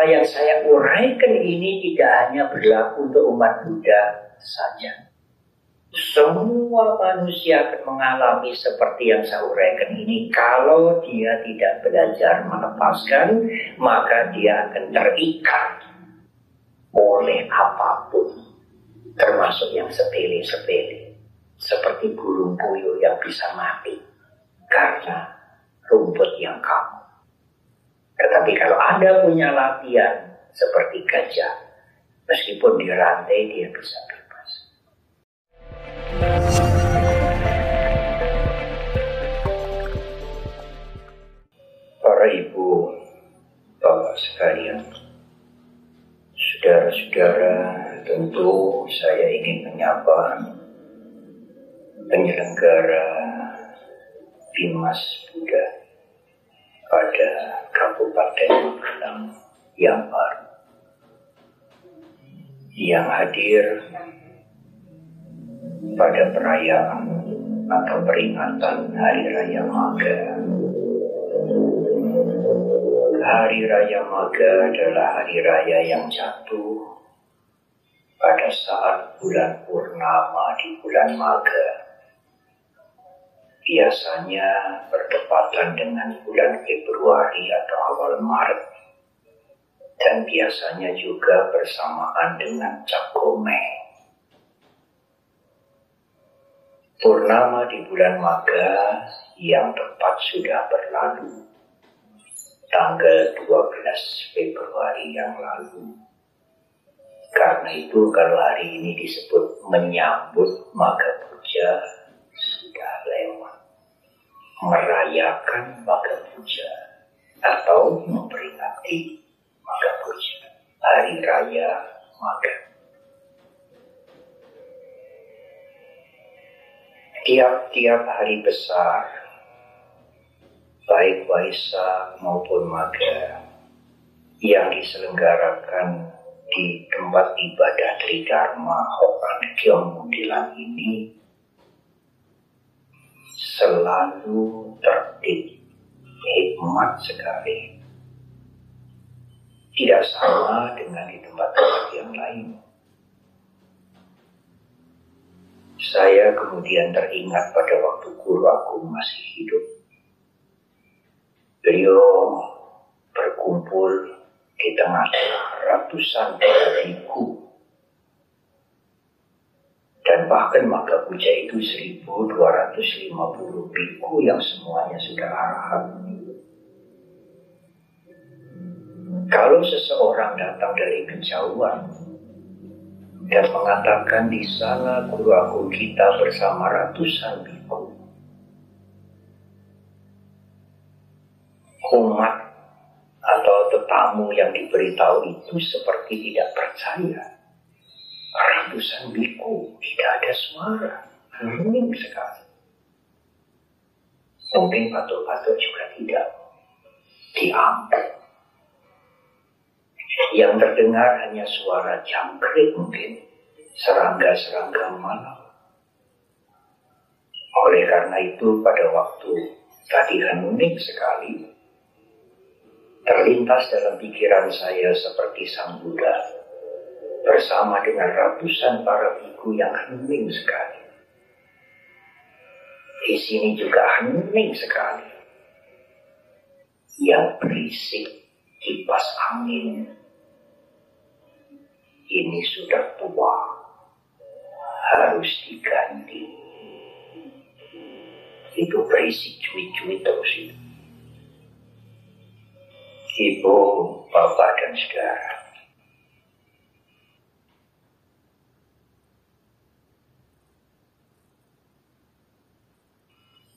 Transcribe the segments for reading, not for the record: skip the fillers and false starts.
Apa yang saya uraikan ini tidak hanya berlaku untuk umat Buddha saja. Semua manusia akan mengalami seperti yang saya uraikan ini. Kalau dia tidak belajar melepaskan, maka dia akan terikat oleh apapun, termasuk yang sepele-sepele, seperti burung puyuh yang bisa mati karena rumput yang kaku. Tetapi kalau Anda punya latihan seperti gajah, meskipun dirantai dia bisa bebas. Para ibu, bapak sekalian, saudara-saudara, tentu saya ingin menyapa penyelenggara Bimas Buddha pada Kabupaten Magelang yang baru, yang hadir pada perayaan atau peringatan Hari Raya Maga. Hari Raya Maga adalah hari raya yang jatuh pada saat bulan purnama di bulan Maga. Biasanya bertepatan dengan bulan Februari atau awal Maret, dan biasanya juga bersamaan dengan Cap Gomeh. Purnama di bulan Maga yang tepat sudah berlalu, tanggal 12 Februari yang lalu. Karena itu kalau hari ini disebut menyambut Maga Puja, sudah lewat. Merayakan Maga Puja atau memperingati Maga Puja, Hari Raya Maga. Tiap-tiap hari besar, baik Waisak maupun Maga, yang diselenggarakan di tempat ibadah Tridharma Hokan Gyeongmundilan ini selalu tertib, hikmat sekali. Tidak sama dengan di tempat-tempat yang lain. Saya kemudian teringat pada waktu guru aku masih hidup. Beliau berkumpul di tengah-tengah ratusan biku. Dan bahkan Maga Puja itu 1250 biku yang semuanya sudah arahat. Kalau seseorang datang dari kejauhan dan mengatakan di sana guru agung kita bersama ratusan biku, umat atau tetamu yang diberitahu itu seperti tidak percaya. Ratusan biku, tidak ada suara, hening sekali. Mungkin batuk-batuk juga tidak diambil. Yang terdengar hanya suara jangkrik mungkin, serangga-serangga malam. Oleh karena itu pada waktu tadi hening sekali, terlintas dalam pikiran saya seperti Sang Buddha bersama dengan ratusan para biku yang hening sekali. Di sini juga hening sekali. Yang berisik kipas angin ini sudah tua, harus diganti. Itu berisik cuit-cuit terus itu. Ibu, bapak dan saudara,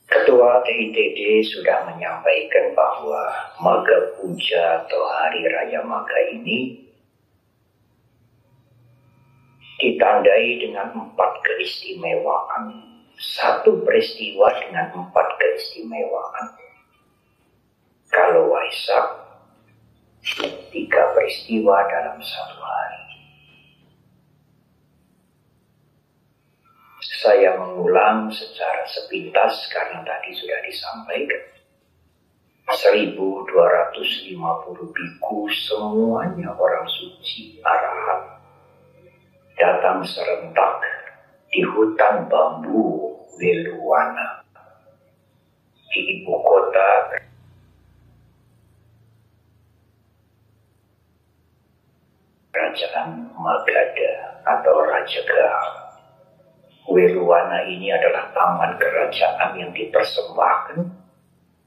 Ketua TITD sudah menyampaikan bahwa Maga Puja atau Hari Raya Maga ini ditandai dengan 4 keistimewaan. Satu peristiwa dengan 4 keistimewaan. Kalau Waisak, 3 peristiwa dalam satu hari. Saya mengulang secara sepintas karena tadi sudah disampaikan. 1.250 biku, semuanya orang suci, arahat, datang serentak di hutan bambu Weluwana, di ibu kota Kerajaan Magadha atau Raja Gal. Weluwana ini adalah taman kerajaan yang dipersembahkan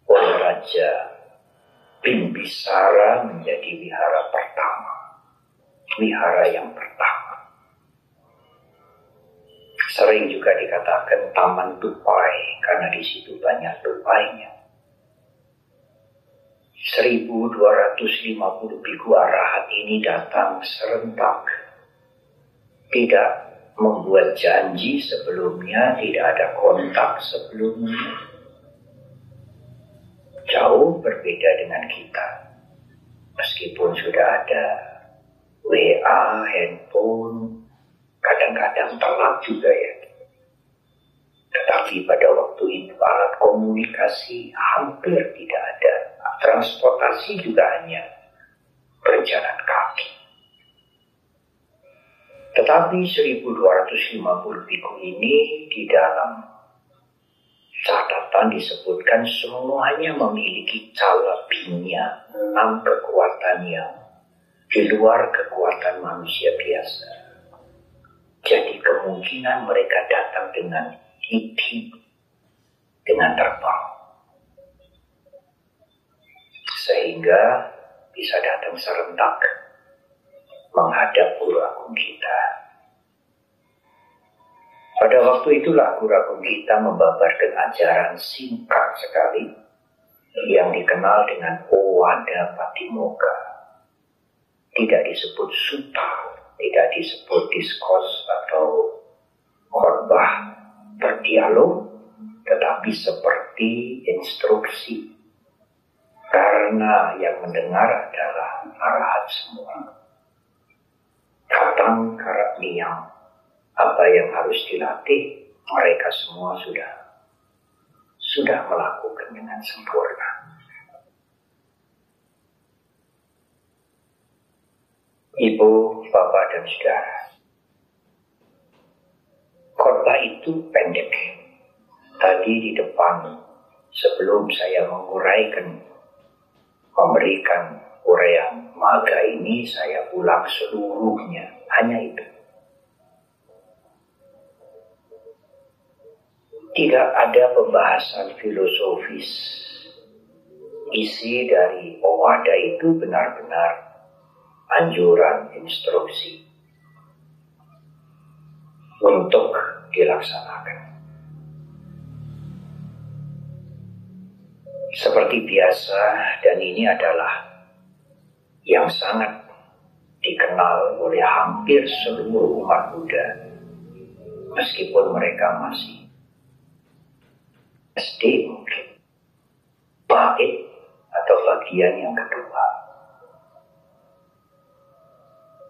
oleh Raja Bimbisara menjadi wihara pertama, wihara yang pertama. Sering juga dikatakan Taman Tupai karena di situ banyak tupainya. 1.250 biku arahat ini datang serentak, tidak membuat janji sebelumnya, tidak ada kontak sebelumnya. Jauh berbeda dengan kita. Meskipun sudah ada WA, handphone, kadang-kadang telat juga ya. Tetapi pada waktu itu alat komunikasi hampir tidak ada. Transportasi juga hanya berjalan kaki. Tetapi 1.250 biku ini di dalam catatan disebutkan semuanya memiliki calabinya, 6 kekuatan yang di luar kekuatan manusia biasa. Jadi kemungkinan mereka datang dengan iti, dengan terbang. Sehingga bisa datang serentak menghadap Guru Agung kita. Pada waktu itulah Guru Agung kita membabarkan ajaran singkat sekali yang dikenal dengan Owada Patimokkha. Tidak disebut sutta, tidak disebut diskos atau khotbah berdialog, tetapi seperti instruksi. Karena yang mendengar adalah arahat semua. Katang karak niam, apa yang harus dilatih, mereka semua sudah melakukan dengan sempurna. Ibu, bapak, dan saudara, khotbah itu pendek. Tadi di depan, sebelum saya memberikan uraian maga ini, saya ulang seluruhnya, hanya itu. Tidak ada pembahasan filosofis. Isi dari Owada itu benar-benar anjuran, instruksi untuk dilaksanakan. Seperti biasa, dan ini adalah yang sangat dikenal oleh hampir seluruh umat Buddha, meskipun mereka masih SD mungkin, bait atau bagian yang kedua,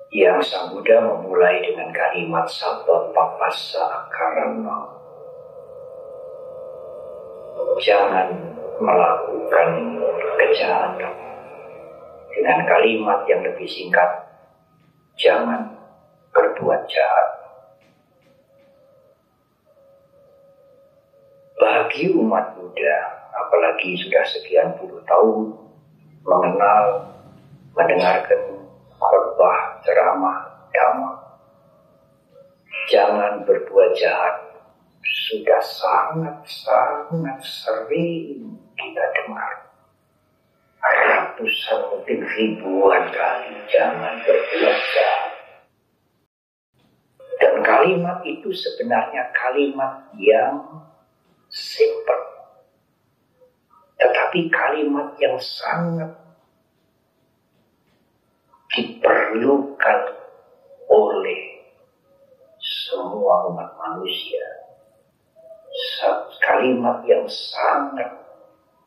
yang Sang Buddha memulai dengan kalimat Sabba Papassa Akarana. Jangan melakukan kejahatan. Dengan kalimat yang lebih singkat, jangan berbuat jahat. Bagi umat Buddha, apalagi sudah sekian puluh tahun mendengarkan khotbah, ceramah, dhamma, jangan berbuat jahat, sudah sangat sering kita dengar. Ratusan mungkin ribuan kali, jangan berbuat jahat. Dan kalimat itu sebenarnya kalimat yang simple, tetapi kalimat yang sangat diperlukan oleh semua umat manusia. Kalimat yang sangat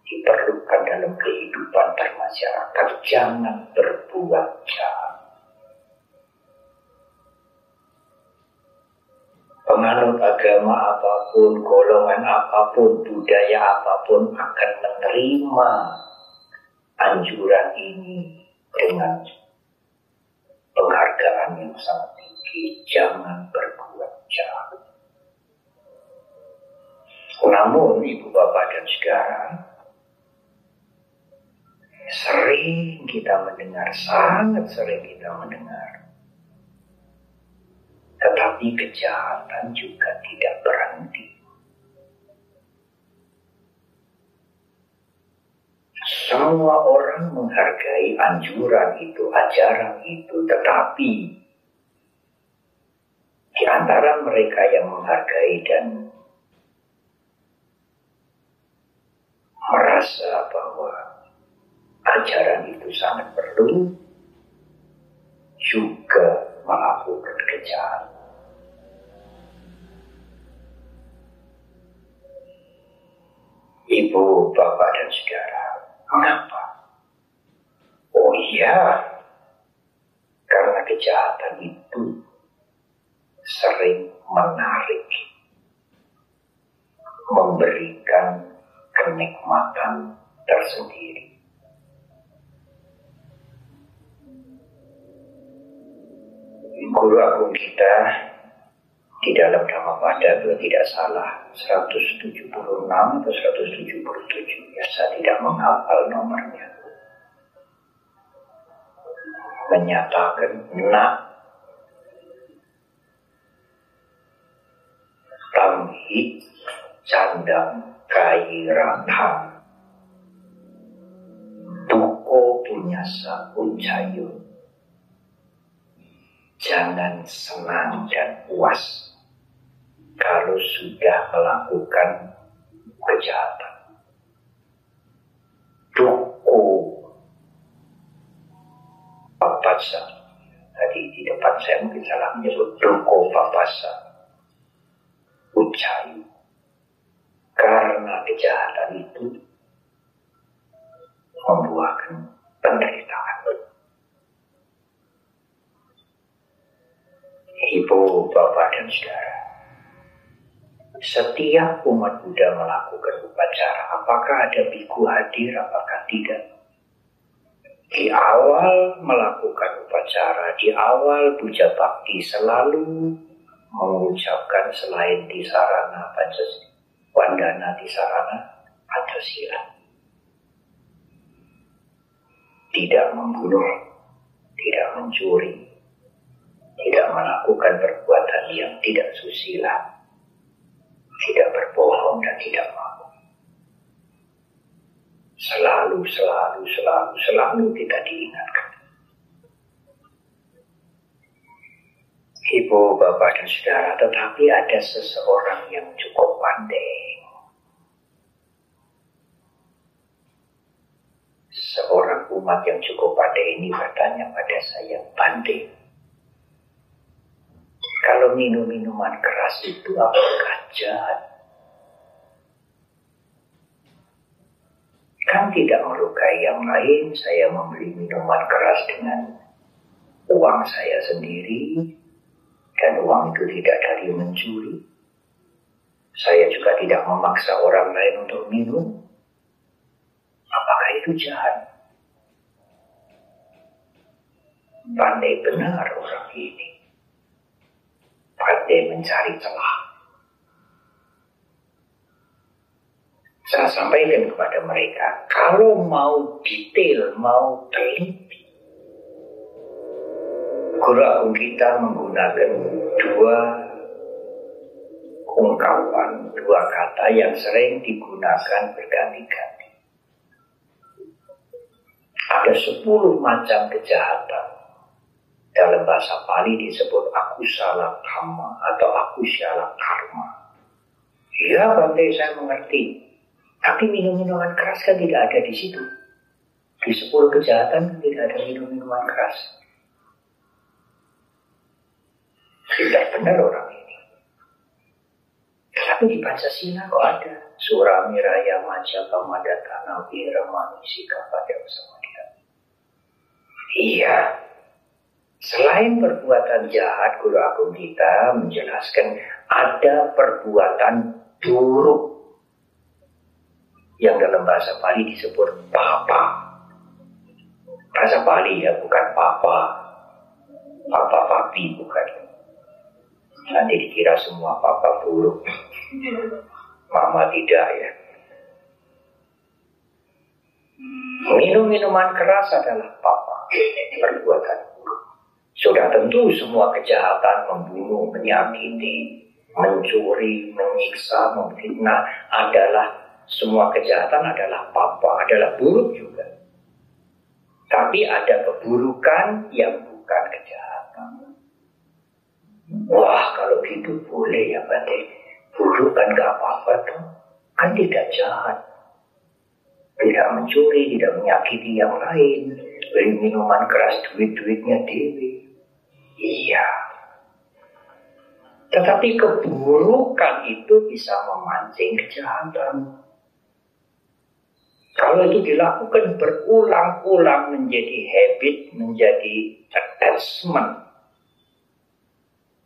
diperlukan dalam kehidupan bermasyarakat. Jangan berbuat jahat. Penganut agama apapun, golongan apapun, budaya apapun akan menerima anjuran ini dengan penghargaan yang sangat tinggi, jangan berbuat jahat. Namun ibu bapak dan saudara, sering kita mendengar, sangat sering kita mendengar, tetapi kejahatan juga tidak berhenti. Semua orang menghargai anjuran itu, ajaran itu, tetapi di antara mereka yang menghargai dan merasa bahwa ajaran itu sangat perlu, juga melakukan kejahatan. Ibu, bapak, dan saudara, mengapa? Oh iya, karena kejahatan itu sering menarik, memberikan kenikmatan tersendiri. Guru agung kita di dalam Dhammapada, kalau tidak salah 176 atau 177, ya saya tidak menghafal nomornya, menyatakan nak tamhi candang kairatan tuko punyasa uncayun. Jangan senang dan puas kalau sudah melakukan kejahatan. Duko papasa. Tadi di depan saya mungkin salah menyebut duko papasa. Ucayu. Karena kejahatan itu membuahkan penderitaan. Ibu, bapak, dan saudara, setiap umat Buddha melakukan upacara, apakah ada biku hadir, apakah tidak, di awal melakukan upacara, di awal puja bakti selalu mengucapkan selain di sarana pancasila, wandana di sarana pancasila. Tidak membunuh, tidak mencuri, tidak melakukan perbuatan yang tidak susila, tidak berbohong dan tidak mabuk. Selalu kita diingatkan. Ibu, bapak, dan saudara, tetapi ada seseorang yang cukup pandai. Seorang umat yang cukup pandai ini bertanya pada saya, pandai, kalau minum minuman keras itu apakah jahat? Kan tidak melukai yang lain, saya membeli minuman keras dengan uang saya sendiri, dan uang itu tidak dari mencuri. Saya juga tidak memaksa orang lain untuk minum. Apakah itu jahat? Pandai benar orang ini. Pandai mencari celah. Saya sampaikan kepada mereka, kalau mau detail, mau teliti, guru agung kita menggunakan dua ungkapan, dua kata yang sering digunakan berganti-ganti. Ada 10 macam kejahatan. Dalam bahasa Pali disebut akusala dhamma atau akusala karma. Ya, Bante, saya mengerti. Tapi minum-minuman keras kan tidak ada di situ. Di 10 kejahatan tidak ada minum-minuman keras. Tidak benar orang ini. Tapi di Pancasila kok ada. Surami raya maja pamadatana wira manusika pada bersama dia. Iya. Selain perbuatan jahat, guru agung kita menjelaskan ada perbuatan buruk yang dalam bahasa Pali disebut papa. Bahasa Bali ya, bukan papa. Papa papi bukan. Nanti dikira semua papa buruk. Mama tidak ya. Minum minuman keras adalah papa, perbuatan buruk. Sudah tentu semua kejahatan, membunuh, menyakiti, mencuri, menyiksa, memfitnah adalah semua kejahatan adalah papa, adalah buruk juga. Tapi ada keburukan yang bukan kejahatan. Wah, kalau gitu boleh ya Bante. Buruk kan gak apa-apa tuh. Kan tidak jahat. Tidak mencuri, tidak menyakiti yang lain. Beli minuman keras, duit-duitnya dewi. Iya. Tetapi keburukan itu bisa memancing kejahatan. Kalau itu dilakukan berulang-ulang menjadi habit, menjadi attachment.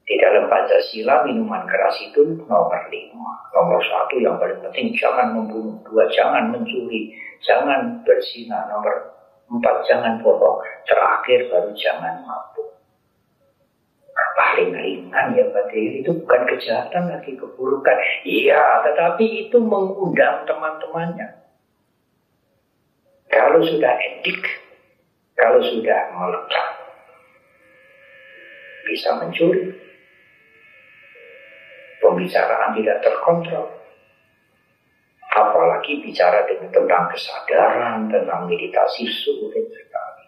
Di dalam Pancasila minuman keras itu nomor 5. Nomor 1 yang paling penting, jangan membunuh. 2, jangan mencuri. Jangan berzina. Nomor 4, jangan bohong. Terakhir baru jangan mabuk. Paling ringan ya Badri, itu bukan kejahatan lagi, keburukan. Iya, tetapi itu mengundang teman-temannya. Kalau sudah edik, kalau sudah melekat, bisa mencuri. Pembicaraan tidak terkontrol. Apalagi bicara tentang kesadaran, tentang meditasi, sulit sekali.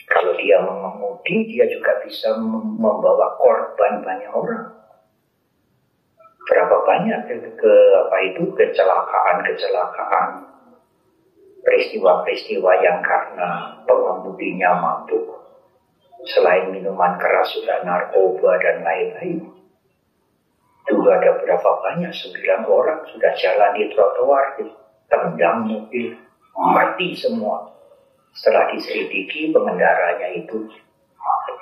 Kalau dia mengemudi, dia juga bisa membawa korban banyak orang. Berapa banyak kecelakaan, peristiwa-peristiwa yang karena pengemudinya mabuk. Selain minuman keras sudah narkoba dan lain-lain. Juga ada berapa banyak, 9 orang sudah jalan di trotoar, tendang mobil, mati semua. Setelah diselidiki pengendaranya itu mabuk.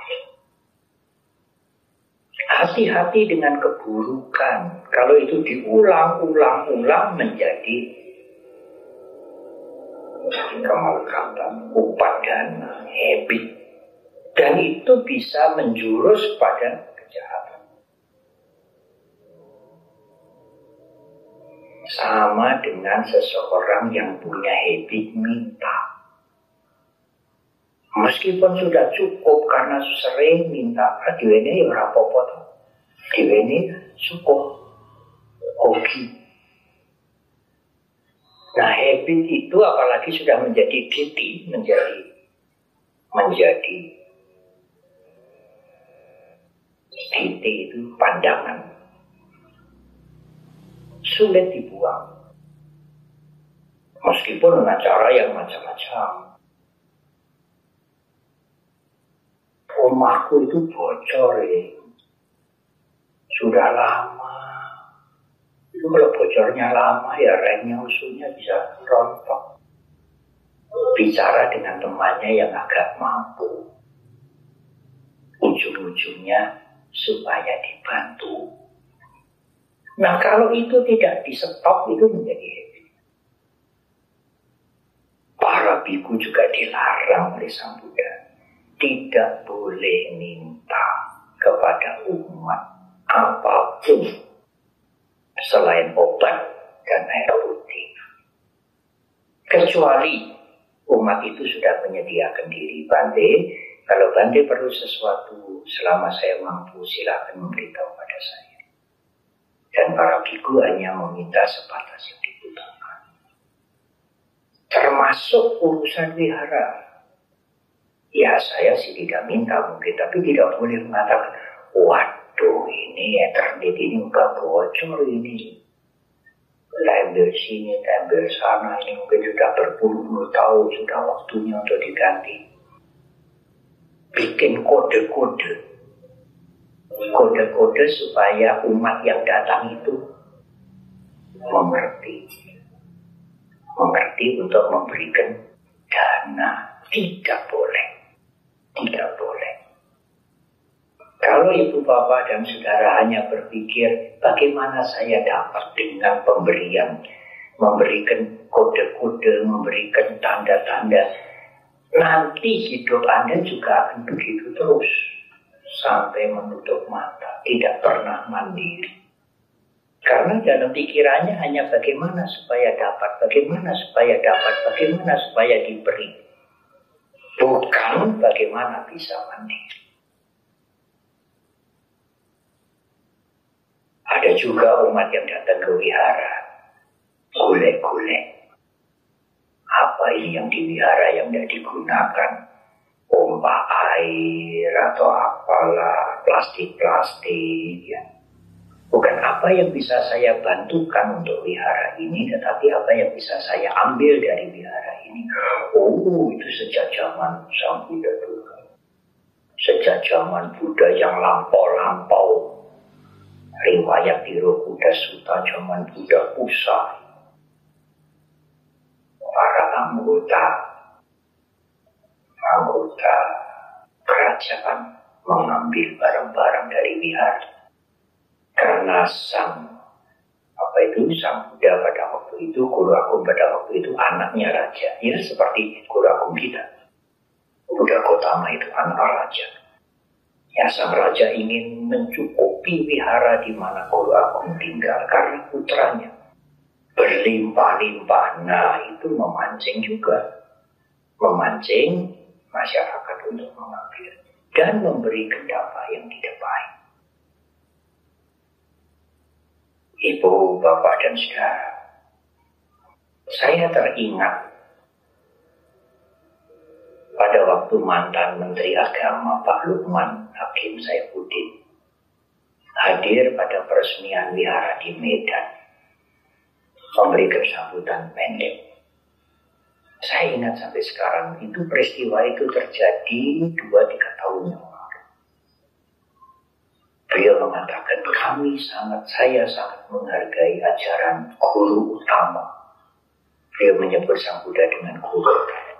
Hati-hati dengan keburukan. Kalau itu diulang-ulang menjadi kemelekatan, upadana, habit. Dan itu bisa menjurus pada kejahatan. Sama dengan seseorang yang punya habit minta. Meskipun sudah cukup karena sering minta, diwene ya berapa-apa tuh. Diwene cukup hoki. Nah, habit itu apalagi sudah menjadi diti, menjadi diti itu pandangan. Sulit dibuang. Meskipun dengan cara yang macam-macam. Rumahku itu bocor ya. Sudah lama. Itu kalau bocornya lama ya remnya usulnya bisa rontok. Bicara dengan temannya yang agak mampu. Ujung-ujungnya supaya dibantu. Nah kalau itu tidak di stop itu menjadi habit. Para biku juga dilarang oleh Sang Buddha. Tidak boleh minta kepada umat apapun selain obat dan air putih. Kecuali umat itu sudah menyediakan diri. Bante, kalau Bante perlu sesuatu selama saya mampu, silakan memberitahu pada saya. Dan para biku hanya meminta sebatas yang dibutuhkan. Termasuk urusan wihara. Ya saya sih tidak minta mungkin, tapi tidak boleh mengatakan, waduh ini Eternit ini udah bocor ini. Tembel sini, tembel sana, ini mungkin sudah berpuluh-puluh tahun, sudah waktunya untuk diganti. Bikin kode-kode. Kode-kode supaya umat yang datang itu mengerti. Mengerti untuk memberikan dana. Tidak boleh. Tidak boleh. Kalau ibu bapak dan saudara hanya berpikir bagaimana saya dapat dengan pemberian memberikan kode-kode, memberikan tanda-tanda. Nanti hidup Anda juga akan begitu terus sampai menutup mata, tidak pernah mandiri. Karena dalam pikirannya hanya bagaimana supaya dapat, bagaimana supaya dapat, bagaimana supaya diberi. Bukan bagaimana bisa mandiri. Ada juga umat yang datang ke wihara, golek-golek. Apa ini yang di wihara yang tidak digunakan? Pompa air atau apalah, plastik-plastik. Ya. Bukan apa yang bisa saya bantukan untuk wihara ini, tetapi apa yang bisa saya ambil dari wihara ini. Oh, itu sejak zaman Sang Buddha dulu. Sejak zaman Buddha yang lampau-lampau. Riwayat Tirokuda Sutta zaman Buddha Pusa. Para anggota kerajaan mengambil barang-barang dari wihara. Karena sang Buddha pada waktu itu, Guru Agung pada waktu itu anaknya raja. Ya seperti Guru Agung kita. Buddha Gotama itu anak raja. Ya sang raja ingin mencukupi wihara di mana Guru Agung tinggal karena putranya berlimpah-limpah. Nah itu memancing juga. Memancing masyarakat untuk mengambil dan memberi dampak yang tidak baik. Ibu, bapak, dan saudara, saya teringat pada waktu mantan Menteri Agama Pak Lukman Hakim Saifuddin hadir pada peresmian wihara di Medan, memberikan sambutan pendek. Saya ingat sampai sekarang itu peristiwa itu terjadi 2-3 tahun yang lalu. Beliau mengatakan saya sangat menghargai ajaran guru utama. Beliau menyebut Sang Buddha dengan guru utama.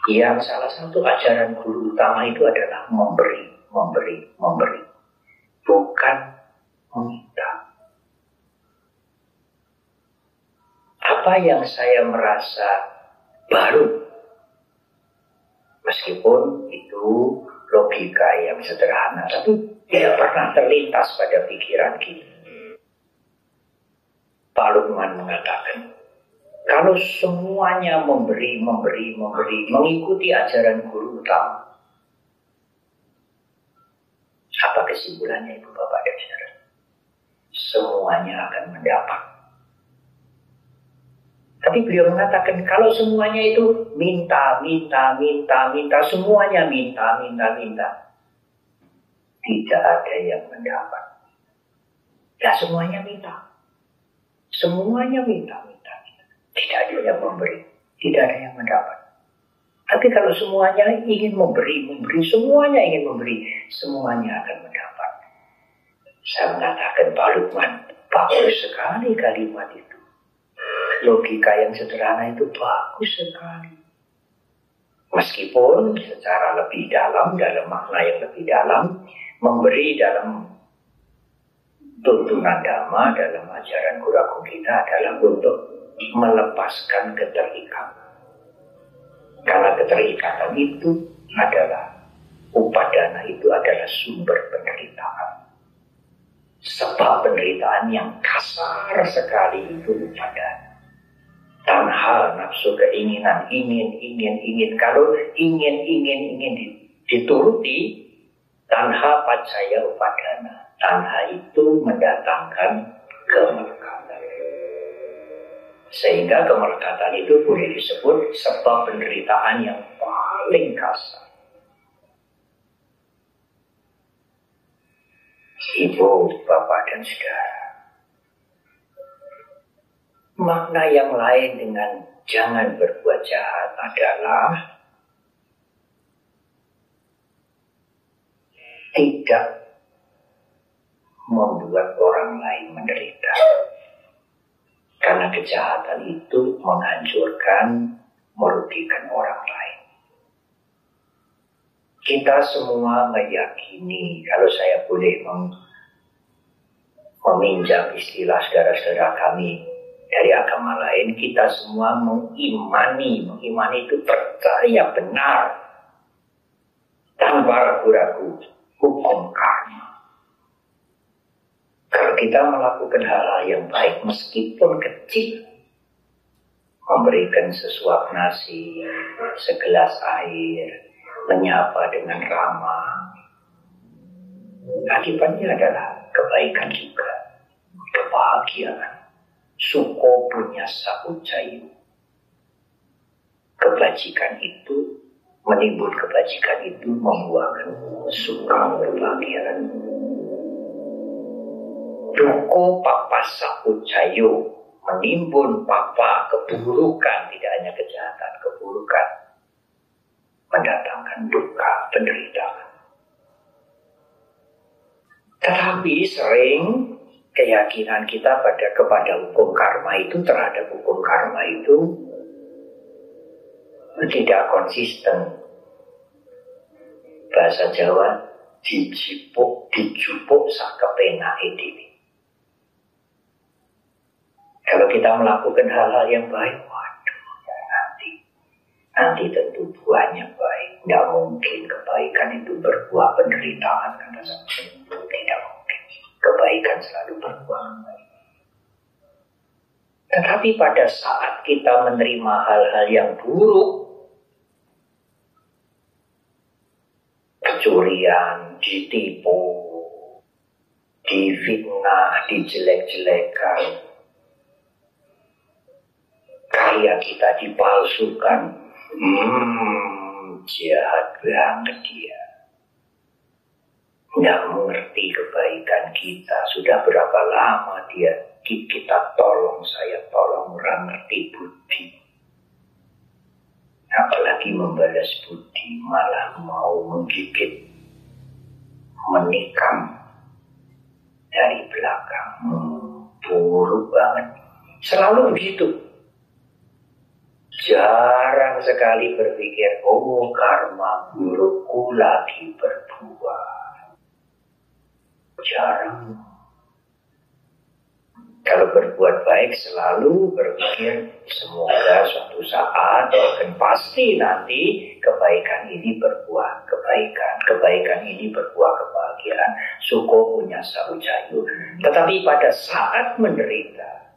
Yang salah satu ajaran guru utama itu adalah memberi, bukan meminta. Apa yang saya merasa baru, meskipun itu logika yang sederhana, tapi tidak pernah terlintas pada pikiran kita. Pak Lukman mengatakan, kalau semuanya memberi, mengikuti ajaran guru utama, apa kesimpulannya Ibu Bapak dan Saudara? Semuanya akan mendapat. Tapi beliau mengatakan kalau semuanya itu minta, semuanya minta. Tidak ada yang mendapat. Ya semuanya minta. Semuanya minta. Tidak ada yang memberi. Tidak ada yang mendapat. Tapi kalau semuanya ingin memberi, semuanya ingin memberi, semuanya akan mendapat. Saya mengatakan Pak Lukman, bagus sekali kalimat itu. Logika yang sederhana itu bagus sekali. Meskipun secara lebih dalam makna yang lebih dalam, memberi dalam tuntunan dhamma, dalam ajaran Guru Agung kita adalah untuk melepaskan keterikatan. Karena keterikatan itu adalah upadana, itu adalah sumber penderitaan. Sebab penderitaan yang kasar sekali itu upadana. Tanha, nafsu, keinginan, ingin. Kalau ingin dituruti, tanha pacaya upadana. Tanha itu mendatangkan kemelekatan. Sehingga kemelekatan itu boleh disebut sebab penderitaan yang paling kasar. Ibu, bapak, dan saudara, makna yang lain dengan jangan berbuat jahat adalah tidak membuat orang lain menderita. Karena kejahatan itu menghancurkan, merugikan orang lain. Kita semua meyakini, kalau saya boleh meminjam istilah saudara-saudara kami dari agama lain, kita semua mengimani itu percaya benar tanpa ragu-ragu hukum karma. Kalau kita melakukan hal-hal yang baik meskipun kecil, memberikan sesuap nasi, segelas air, menyapa dengan ramah, akibatnya adalah kebaikan juga, kebahagiaan. Suko punya saucayu. Kebajikan itu, menimbun kebajikan itu membuahkan suka kebahagiaan. Duko papa saucayu, menimbun papa keburukan, tidak hanya kejahatan, keburukan, mendatangkan duka, penderitaan. Tetapi sering keyakinan kita kepada hukum karma itu, terhadap hukum karma itu tidak konsisten. Bahasa Jawa, dijupuk sakepenake dhewe. Kalau kita melakukan hal-hal yang baik, waduh, ya nanti tentu buahnya baik. Tidak mungkin kebaikan itu berbuah penderitaan, kata saya. Tidak mungkin. Kebaikan selalu berbuah baik. Tetapi pada saat kita menerima hal-hal yang buruk, kecurian, ditipu, difitnah, dijelek-jelekan, karya kita dipalsukan, jahat banget dia. Nggak mengerti kebaikan kita. Sudah berapa lama dia kita tolong, saya tolong, orang ngerti budi. Apalagi membalas budi, malah mau menggigit, menikam dari belakang. Buruk banget. Selalu begitu. Jarang sekali berpikir, oh karma burukku lagi berbuah. Jarang. Kalau berbuat baik selalu berpikir, semoga suatu saat dan pasti nanti kebaikan ini berbuah kebaikan. Kebaikan ini berbuah kebahagiaan. Suko punya saucayu. Tetapi pada saat menderita,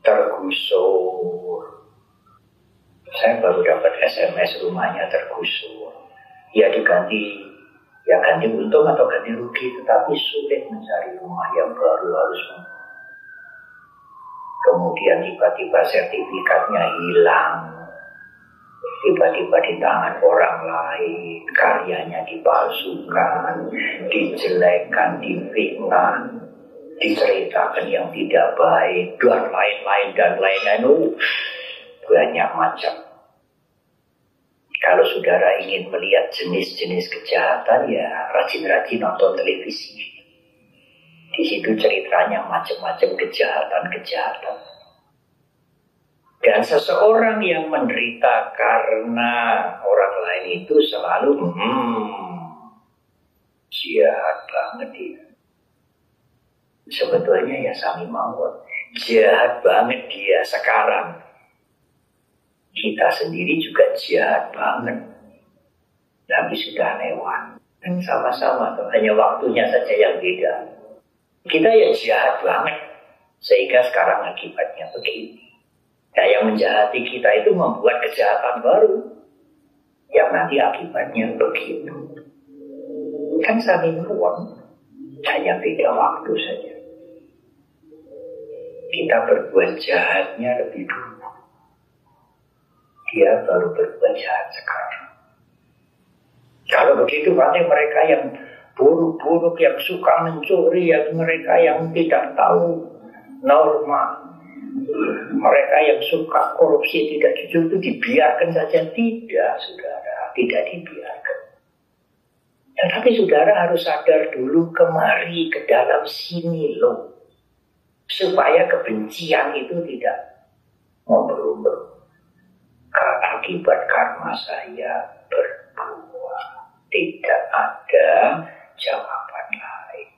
tergusur. Saya baru dapat SMS rumahnya tergusur. Ya diganti, ya ganti untung atau ganti rugi, tetapi sulit mencari rumah yang baru, harus. Kemudian tiba-tiba sertifikatnya hilang, tiba-tiba di tangan orang lain, karyanya dipalsukan, dijelekan, difitnah, diceritakan yang tidak baik, dan lain-lain. Banyak macam. Kalau saudara ingin melihat jenis-jenis kejahatan, ya rajin-rajin nonton televisi. Di situ ceritanya macam-macam kejahatan. Dan seseorang yang menderita karena orang lain itu selalu jahat banget dia. Sebetulnya ya sami mawon, jahat banget dia sekarang. Kita sendiri juga jahat banget. Tapi sudah lewat. Dan sama-sama, hanya waktunya saja yang beda. Kita ya jahat banget. Sehingga sekarang akibatnya begini. Nah, yang menjahati kita itu membuat kejahatan baru. Yang nanti akibatnya begitu. Kan sami mawon. Hanya beda waktu saja. Kita berbuat jahatnya lebih dulu. Dia baru berbuat jahat sekarang. Kalau begitu berarti mereka yang buruk-buruk, yang suka mencuri, yang mereka yang tidak tahu norma, mereka yang suka korupsi, tidak jujur, itu dibiarkan saja. Tidak, saudara, tidak dibiarkan. Tetapi saudara harus sadar dulu, kemari ke dalam sini loh, supaya kebencian itu tidak memberumur. Akibat karma saya berbuah, tidak ada jawaban lain.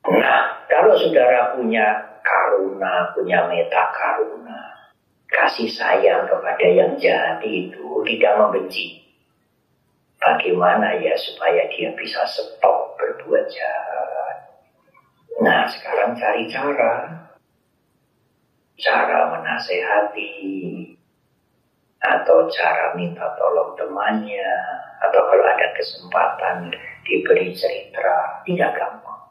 Nah, kalau Kalau saudara punya karuna, punya meta karuna, kasih sayang kepada yang jahat itu, tidak membenci, bagaimana ya supaya dia bisa stop berbuat jahat? Nah, sekarang cari cara menasehati, atau cara minta tolong temannya, atau kalau ada kesempatan diberi cerita. Tidak gampang.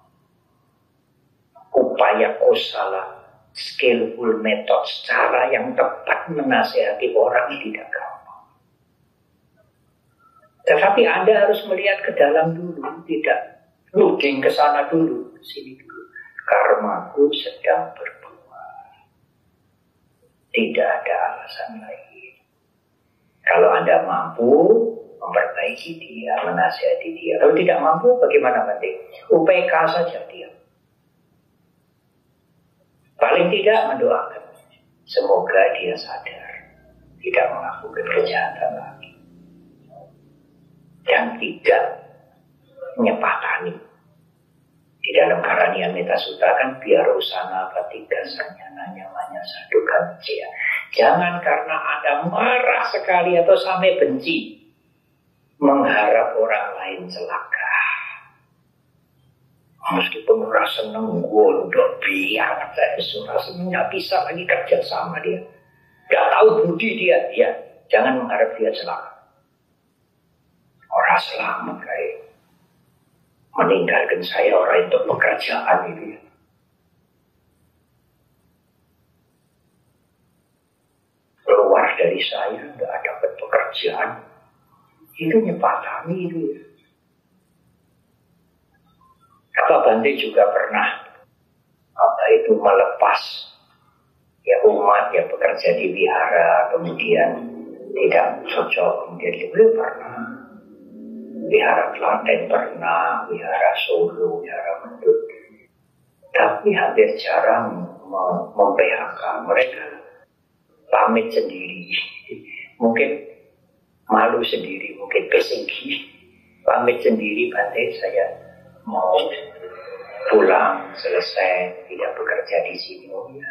Upaya kusala, skillful method, cara yang tepat menasehati orang tidak gampang. Tetapi Anda harus melihat ke dalam dulu, tidak looking ke sana dulu, sini dulu. Karmaku sedang berbuat. Tidak ada alasan lain. Kalau Anda mampu memperbaiki dia, menasihati dia. Kalau tidak mampu, bagaimana penting? UPK saja dia. Paling tidak mendoakan. Semoga dia sadar, tidak melakukan kejahatan lagi. Dan tidak menyepakani. Di dalam Karania Metta Sutra kan biar usana patiga sanyana namanya satu kancia. Jangan karena Anda marah sekali atau sampai benci mengharap orang lain celaka. Meskipun rasa seneng gondok biar saya rasa nggak bisa lagi kerja sama dia, nggak tahu budi dia, ya jangan mengharap dia celaka. Orang selamat kayak meninggalkan saya orang untuk pekerjaan itu ya. Keluar dari saya nggak dapat pekerjaan, itu nyepatami itu ya. Pak Bante juga pernah itu melepas ya umat yang bekerja di wihara, kemudian tidak cocok, kemudian beliau pernah wihara Klaten, pernah wihara Solo, wihara Mendut, tapi hampir jarang mem-PHK. Mereka pamit sendiri, mungkin malu sendiri, mungkin pesinggi, pamit sendiri. Bante, saya mau pulang, selesai, tidak bekerja di sini. Oh ya.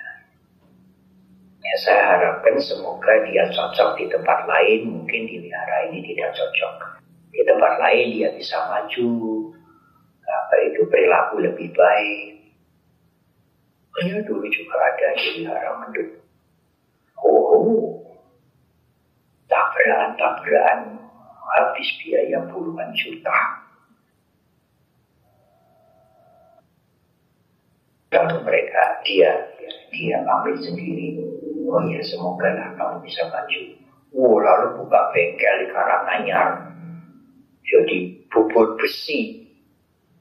Ya, saya harapkan semoga dia cocok di tempat lain. Mungkin di wihara ini tidak cocok. Di tempat lain dia bisa maju, perilaku lebih baik. Ya, dulu juga ada di wihara Mendut. Tabrakan habis biaya puluhan juta. Kalau mereka dia ambil sendiri. Oh ya, semoga lah kamu bisa maju. Lalu buka bengkel di Karanganyar, jadi bubur besi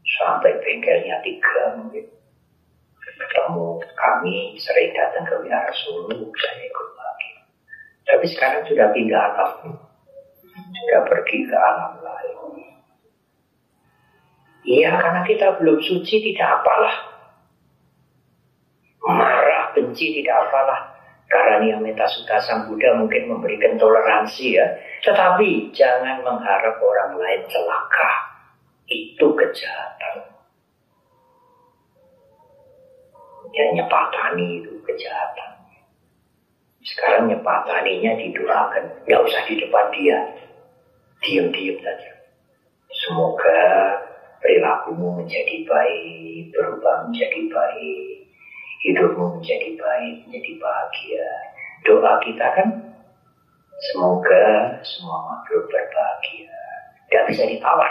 sampai bengkelnya 3 mungkin. Ketemu kami sering datang ke wihara Solo, saya ikut lagi. Tapi sekarang sudah pindah alam, sudah pergi ke alam lain. Iya, karena kita belum suci, tidak apalah. Marah, benci, tidak apalah. Karania Metta Sutta Sang Buddha mungkin memberikan toleransi ya. Tetapi jangan mengharap orang lain celaka. Itu kejahatan. Ya, nyepatani itu kejahatan. Sekarang nyepataninya didoakan. Gak usah di depan dia. Diam-diam saja. Semoga perilakumu menjadi baik, berubah menjadi baik, hidupmu menjadi baik, menjadi bahagia. Doa kita kan semoga semua makhluk berbahagia. Tidak bisa ditawar.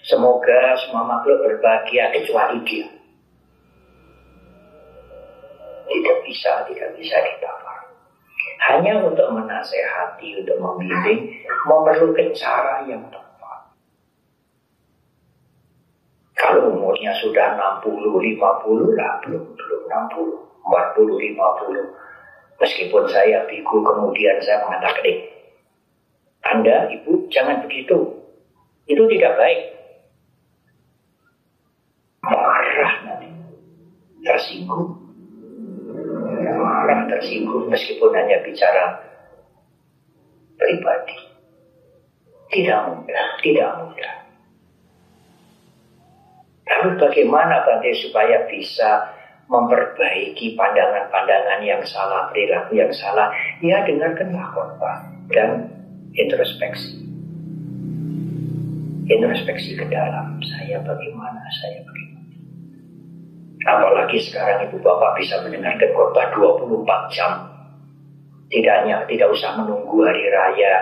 Semoga semua makhluk berbahagia kecuali dia. Tidak bisa ditawar. Hanya untuk menasehati, untuk membimbing, memerlukan cara yang tepat. Kalau umurnya sudah 60, 50 lah, belum 60, 40, 50. Meskipun saya biku, kemudian saya mengatakan, Anda, Ibu, jangan begitu. Itu tidak baik. Marah nanti, tersinggung. Marah, tersinggung, meskipun hanya bicara pribadi. Tidak mudah. Lalu bagaimana Bante supaya bisa memperbaiki pandangan-pandangan yang salah, perilaku yang salah? Ya dengarkanlah khotbah dan introspeksi. Introspeksi ke dalam, saya bagaimana, saya bagaimana. Apalagi sekarang ibu bapak bisa mendengarkan khotbah 24 jam. Tidak usah menunggu hari raya,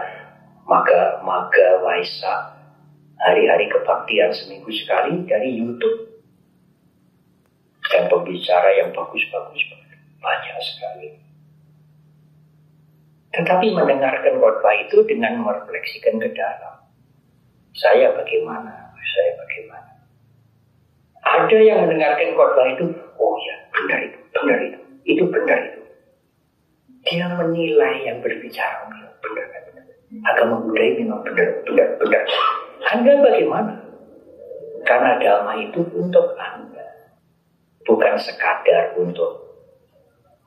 maga, waisak, hari-hari kebaktian seminggu sekali dari YouTube. Dan pembicara yang bagus-bagus banyak sekali. Tetapi mendengarkan khotbah itu dengan merefleksikan ke dalam. Saya bagaimana? Saya bagaimana? Ada yang mendengarkan khotbah itu, oh ya, benar itu, benar itu. Itu benar itu. Dia menilai yang berbicara, benar, benar. Agama Buddha memang benar. Anda bagaimana? Karena dhamma itu untuk Anda. Bukan sekadar untuk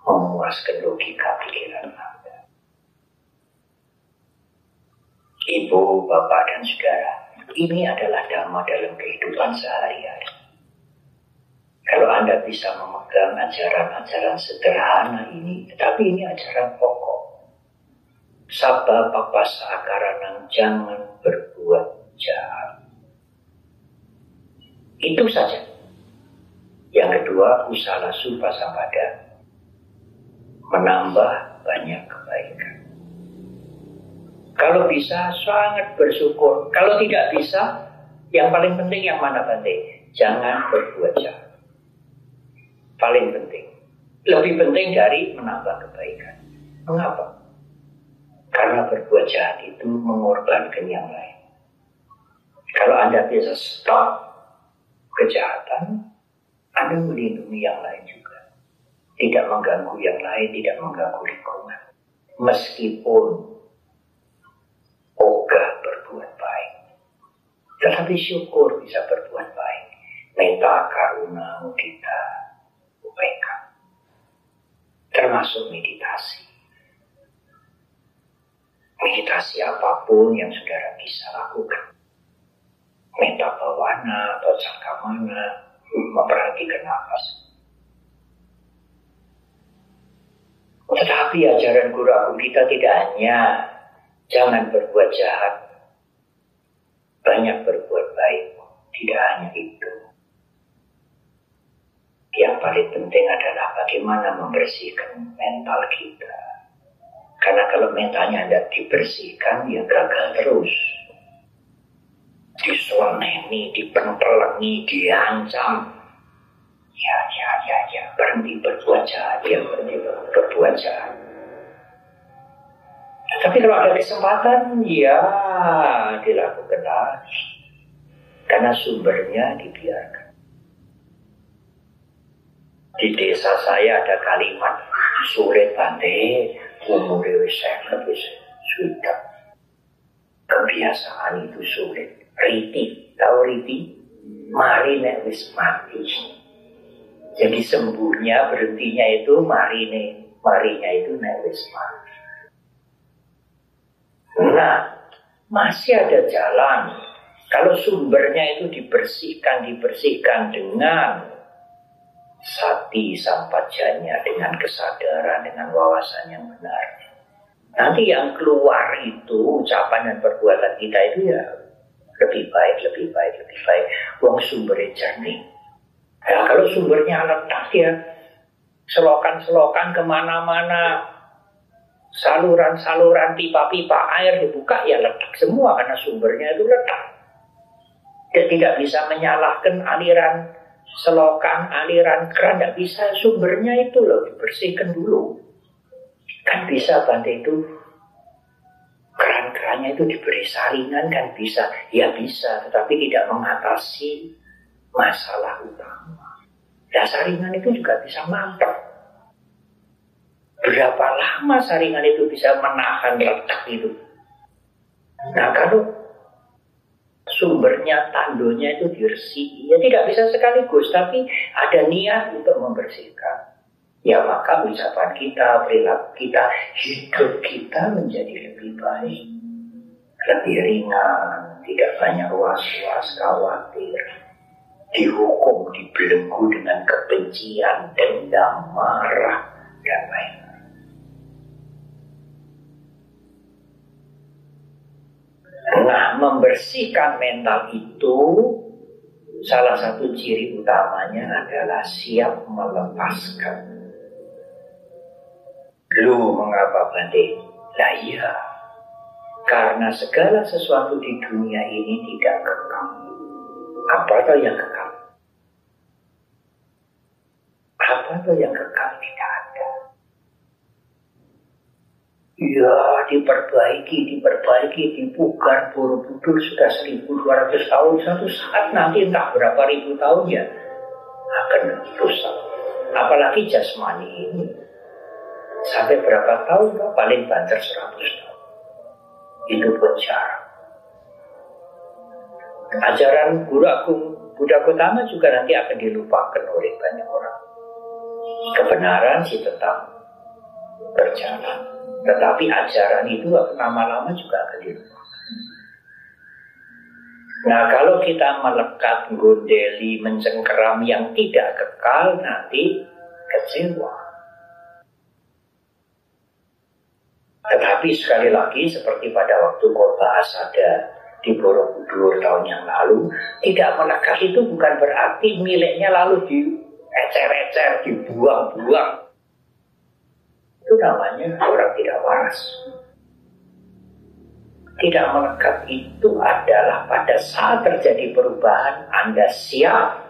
memuaskan logika pikiran Anda. Ibu, bapak, dan saudara, ini adalah dhamma dalam kehidupan sehari-hari. Kalau Anda bisa memegang ajaran-ajaran sederhana ini, tetapi ini ajaran pokok. Sabba papasa karanang, jangan berbuat jahat. Itu saja. Yang kedua, usala supasambada, menambah banyak kebaikan. Kalau bisa, sangat bersyukur. Kalau tidak bisa, yang paling penting yang mana Bante? Jangan berbuat jahat. Paling penting. Lebih penting dari menambah kebaikan. Mengapa? Karena berbuat jahat itu mengorbankan yang lain. Kalau Anda bisa stop kejahatan, Anda melindungi yang lain juga. Tidak mengganggu yang lain, tidak mengganggu lingkungan. Meskipun ogah berbuat baik, tetapi syukur bisa berbuat baik. Metta, karuna, mudita, upekkha. Termasuk meditasi. Meditasi apapun yang saudara bisa lakukan. Metta bhavana atau cakkamana, memperhatikan nafas. Tetapi ajaran Guru Agung kita tidak hanya jangan berbuat jahat, banyak berbuat baik. Tidak hanya itu. Yang paling penting adalah bagaimana membersihkan mental kita. Karena kalau mentalnya tidak dibersihkan, ya gagal terus. Diseleni, dipentelengi, diancam. Ya, berhenti berbuat jahat, ya berhenti berbuat jahat. Tapi kalau ada kesempatan, ya dilakukan lagi. Karena sumbernya dibiarkan. Di desa saya ada kalimat, sulit Bante, umur sudah. Kebiasaan itu sulit. Riti, tahu riti? Mari nek wis mati. Jadi sembuhnya, berhentinya itu marinya itu nek wis mati. Nah, masih ada jalan. Kalau sumbernya itu dibersihkan dengan sati sampajanya, dengan kesadaran, dengan wawasan yang benar. Nanti yang keluar itu ucapan dan perbuatan kita itu ya lebih baik. Wong sumbernya jernih. Ya, kalau sumbernya letak ya, selokan-selokan kemana-mana, saluran-saluran, pipa-pipa air dibuka ya letak semua karena sumbernya itu letak. Dia tidak bisa menyalahkan aliran selokan, aliran keran, tidak bisa. Sumbernya itu loh dibersihkan dulu. Kan bisa Bante itu keran-kerannya itu diberi saringan kan bisa. Ya bisa, tetapi tidak mengatasi masalah utama. Dan saringan itu juga bisa mantap. Berapa lama saringan itu bisa menahan letak itu? Nah kalau sumbernya, tandonya itu dibersih, ya tidak bisa sekaligus, tapi ada niat untuk membersihkan. Ya maka ucapan kita, perilaku kita, hidup kita menjadi lebih baik, lebih ringan, tidak banyak was-was, khawatir. dihukum, dibelenggu dengan kebencian, dendam, marah, dan lain-lain. Nah, membersihkan mental itu salah satu ciri utamanya adalah siap melepaskan. Lu mengapa Bante? Lah iya, karena segala sesuatu di dunia ini tidak kekal. Apa tuh yang kekal? Apa tuh yang kekal? Tidak ada. Ya, diperbaiki, dipugar, Borobudur sudah 1200 tahun. Satu saat nanti entah berapa ribu tahun ya akan rusak. Apalagi jasmani ini. Sampai berapa tahun? Paling banter 100 tahun. Itu pun jarang. Ajaran Guru Agung Buddha Gautama juga nanti akan dilupakan oleh banyak orang. Kebenaran sih tetap berjalan, tetapi ajaran itu lama-lama juga akan dilupakan. Nah, kalau kita melekat, gondeli, mencengkeram yang tidak kekal, nanti kecewa. Tetapi sekali lagi, seperti pada waktu Kota Asada di Borobudur tahun yang lalu, tidak melekat itu bukan berarti miliknya lalu diecer-ecer, dibuang-buang. Itu namanya orang tidak waras. Tidak melekat itu adalah pada saat terjadi perubahan, Anda siap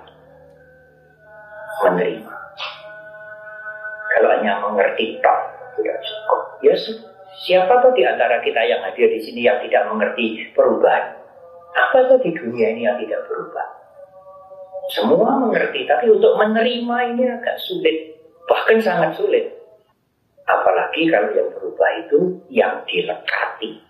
menerima. Kalau hanya mengerti tak, tidak cukup. Ya, siapa tuh di antara kita yang hadir di sini yang tidak mengerti perubahan? Apa tuh di dunia ini yang tidak berubah? Semua mengerti, tapi untuk menerima ini agak sulit, bahkan sangat sulit. Apalagi kalau yang berubah itu yang dilekati.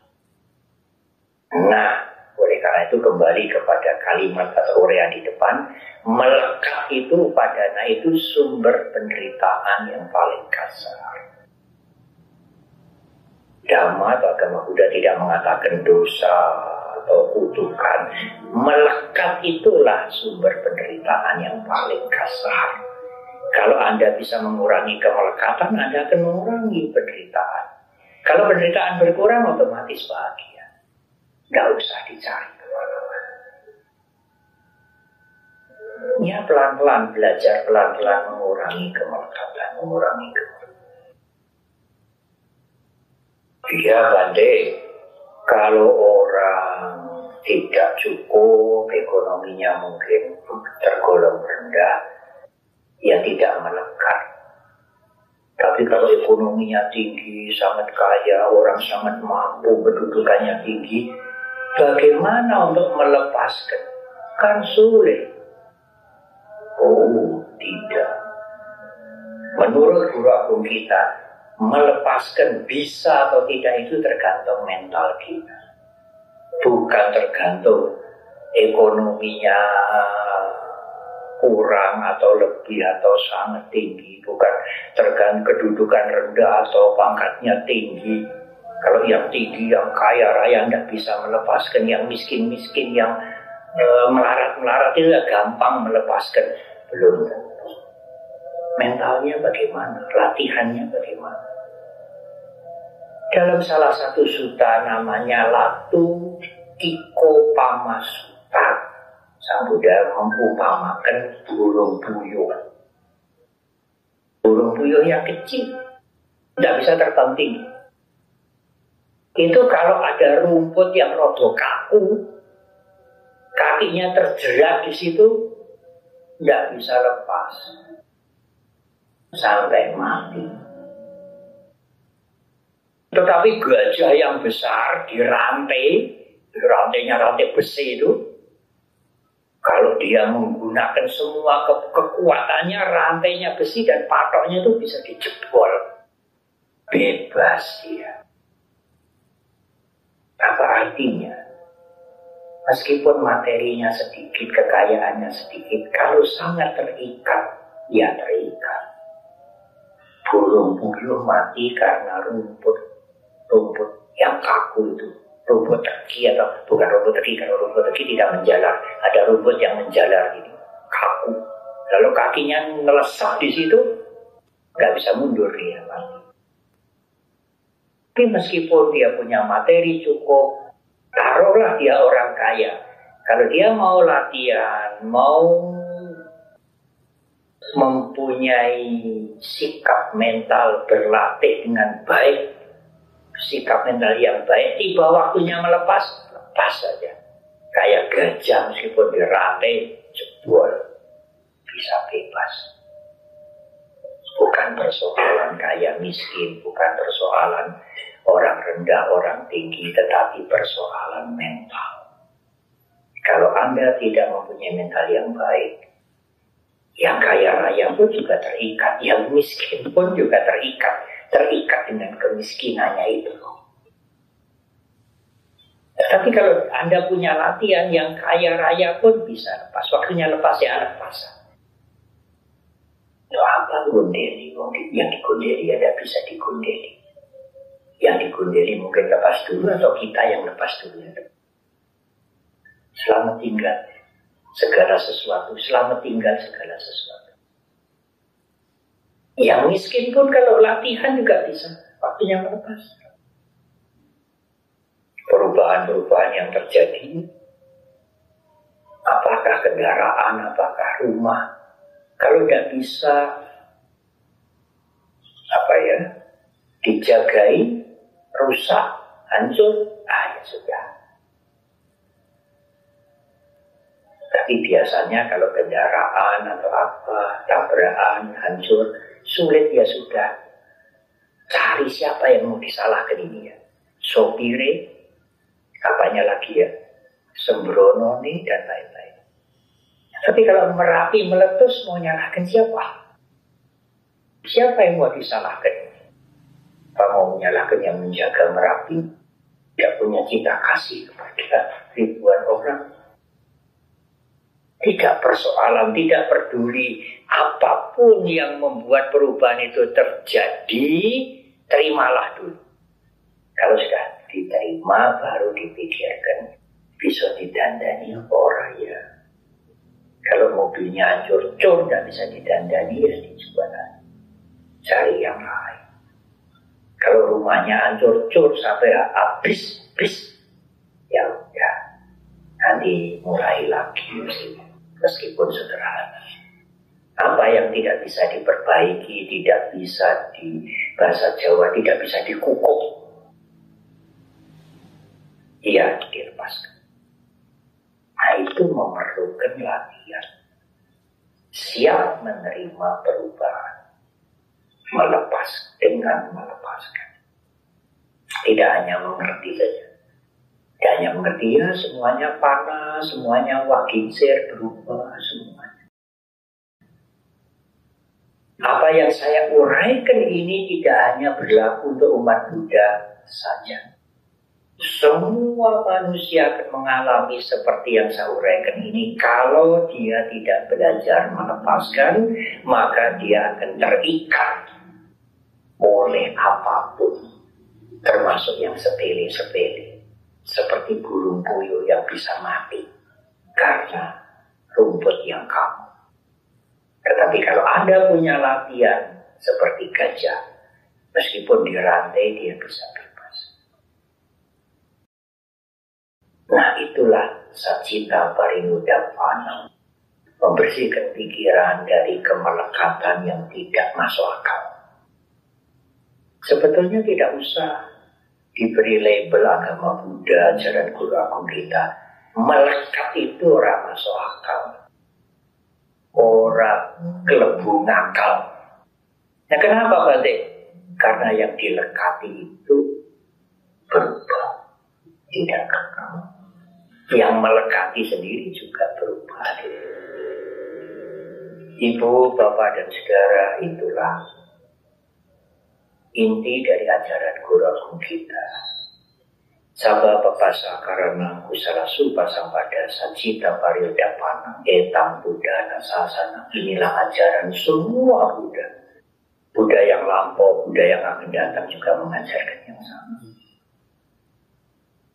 Nah, oleh karena itu kembali kepada kalimat atau uraian di depan, melekat itu padana itu sumber penderitaan yang paling kasar. Dhamma atau agama Buddha tidak mengatakan dosa atau kutukan. Melekat itulah sumber penderitaan yang paling kasar. Kalau Anda bisa mengurangi kemelekatan, Anda akan mengurangi penderitaan. Kalau penderitaan berkurang, otomatis bahagia. Nggak usah dicari kemana-mana. Ya, pelan-pelan, belajar pelan-pelan mengurangi kemelekatan, mengurangi kemelekatan. Iya, Bante, kalau orang tidak cukup, ekonominya mungkin tergolong rendah, ya tidak melekat. Tapi kalau ekonominya tinggi, sangat kaya, orang sangat mampu, kedudukannya tinggi, bagaimana untuk melepaskan? Kan sulit. Oh, tidak. Menurut Guru Agung kita, melepaskan bisa atau tidak itu tergantung mental kita. Bukan tergantung ekonominya kurang atau lebih atau sangat tinggi, bukan tergantung kedudukan rendah atau pangkatnya tinggi. Kalau yang tinggi, yang kaya raya tidak bisa melepaskan, yang miskin-miskin, yang melarat-melarat itu gampang melepaskan. Belum. Mentalnya bagaimana? Latihannya bagaimana? Dalam salah satu sutta namanya Latu Tiko Pamasuta, Sang Buddha mengumpamakan burung puyuh. Burung puyuh yang kecil, tidak bisa terbang tinggi. Itu kalau ada rumput yang rodo kaku, kakinya terjerat di situ, tidak bisa lepas sampai mati. Tetapi gajah yang besar rantainya rantai besi itu, kalau dia menggunakan semua kekuatannya, rantainya besi dan patoknya itu bisa dijebol. Bebas dia. Apa artinya? Meskipun materinya sedikit, kekayaannya sedikit, kalau sangat terikat, ya terikat. Burung puyuh mati karena rumput yang kaku itu. Rumput teki atau bukan rumput teki, kalau rumput teki tidak menjalar, ada rumput yang menjalar ini. kaku. Lalu kakinya ngelesap di situ, nggak bisa mundur dia. Tapi meskipun dia punya materi cukup, taruhlah dia orang kaya. Kalau dia mau latihan, mau mempunyai sikap mental berlatih dengan baik, sikap mental yang baik, tiba waktunya melepas, lepas saja. Kayak gajah meskipun dirantai, jebol, bisa bebas. Bukan persoalan kaya miskin, bukan persoalan orang rendah, orang tinggi, tetapi persoalan mental. Kalau Anda tidak mempunyai mental yang baik, yang kaya raya pun juga terikat, yang miskin pun juga terikat dengan kemiskinannya itu. Tapi kalau Anda punya latihan, yang kaya raya pun bisa lepas. Waktunya lepas ya lepas. Itu apa gundeli? Yang digundeli ada bisa digundeli. Yang digundeli mungkin lepas dulu atau kita yang lepas dulu. Selamat tinggal segala sesuatu. Selamat tinggal segala sesuatu. Yang miskin pun kalau latihan juga bisa. Waktunya melepas. Perubahan-perubahan yang terjadi, apakah kendaraan, apakah rumah, kalau tidak bisa dijagai, rusak, hancur, ya sudah. Tapi biasanya kalau kendaraan atau apa, tabrakan, hancur, sulit ya sudah. Cari siapa yang mau disalahkan ini ya. Sopire, apanya lagi ya, sembrono nih dan lain-lain. Tapi kalau Merapi meletus mau nyalahkan siapa? Siapa yang mau disalahkan? Apa mau menyalahkan yang menjaga Merapi? Tidak punya cita kasih kepada ribuan orang. Tidak persoalan, tidak peduli apapun yang membuat perubahan itu terjadi, terimalah dulu. Kalau sudah diterima baru dipikirkan bisa didandani orang ya. Kalau mobilnya hancur cur tidak bisa didandani ya dijual, cari yang lain. Kalau rumahnya hancur cur sampai habis ya udah, nanti mulai lagi meskipun sederhana. Apa yang tidak bisa diperbaiki, tidak bisa di bahasa Jawa tidak bisa dikukuk, iya dilepaskan. Nah itu memerlukan latihan. Siap menerima perubahan. Melepas dengan melepaskan. Tidak hanya mengerti saja. Tidak hanya mengerti ya semuanya panas, semuanya wakinsir berubah semuanya. Apa yang saya uraikan ini tidak hanya berlaku untuk umat Buddha saja. Semua manusia akan mengalami seperti yang saya uraikan ini. Kalau dia tidak belajar melepaskan, maka dia akan terikat oleh apapun, termasuk yang sepele-sepele, seperti burung puyuh yang bisa mati karena rumput yang kaku. Tetapi kalau Anda punya latihan seperti gajah, meskipun dirantai dia bisa bebas. Nah itulah Satcita Parinudappana, membersihkan pikiran dari kemelekatan yang tidak masuk akal. Sebetulnya tidak usah diberi label agama Buddha, ajaran guru agung kita. Melekat itu orang masuk akal, orang kelebu ngakal. Nah kenapa Pak? Karena yang dilekati itu berubah, tidak kekal. Yang melekati sendiri juga berubah. Ibu, bapak, dan saudara, itulah inti dari ajaran guru agung kita. Sabha papasa karana kusala supa sampada Satcita Parinudappana etam Buddhana sasana. Inilah ajaran semua Buddha. Buddha yang lampau, Buddha yang akan datang juga mengajarkan yang sama.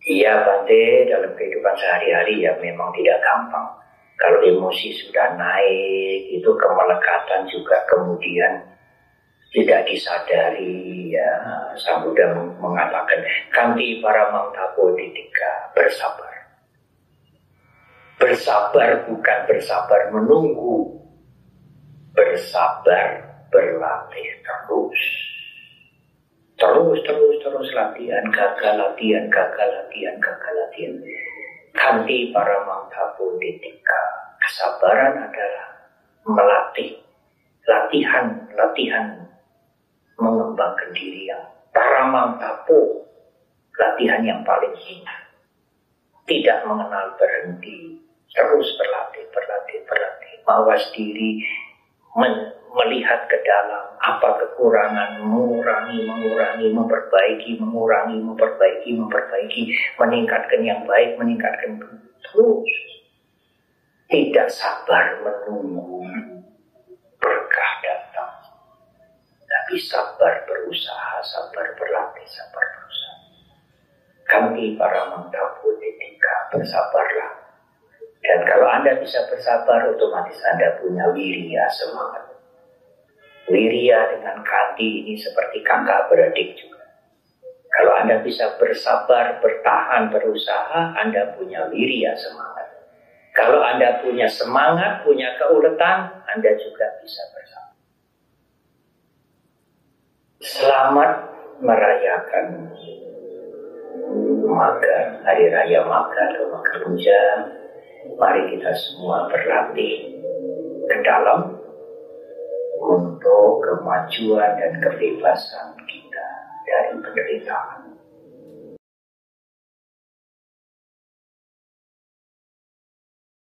Iya Bante, dalam kehidupan sehari-hari ya memang tidak gampang. Kalau emosi sudah naik, itu kemelekatan juga kemudian tidak disadari. Ya, Sang Buddha mengatakan, kanti para mangtapo ditika, bersabar. Bersabar bukan bersabar menunggu, bersabar berlatih terus. Terus latihan, gagal latihan. Kanti para mangtapo ditika. Kesabaran adalah melatih, latihan mengembangkan diri yang para mangtapo, latihan yang paling hina. Tidak mengenal berhenti, terus berlatih. Mawas diri, melihat ke dalam apa kekurangan, mengurangi, memperbaiki, meningkatkan yang baik, terus. Tidak sabar menunggu berkah datang, tapi sabar berusaha, sabar berlatih, sabar berusaha. Kami para mangtapo ditika, bersabarlah. Dan kalau Anda bisa bersabar, otomatis Anda punya wirya, semangat. Wirya dengan kanti ini seperti kakak beradik juga. Kalau Anda bisa bersabar, bertahan, berusaha, Anda punya wirya, semangat. Kalau Anda punya semangat, punya keuletan, Anda juga bisa bersabar. Selamat merayakan Maga, Hari Raya Maga atau Maga Puja. Mari kita semua berlatih ke dalam untuk kemajuan dan kebebasan kita dari penderitaan.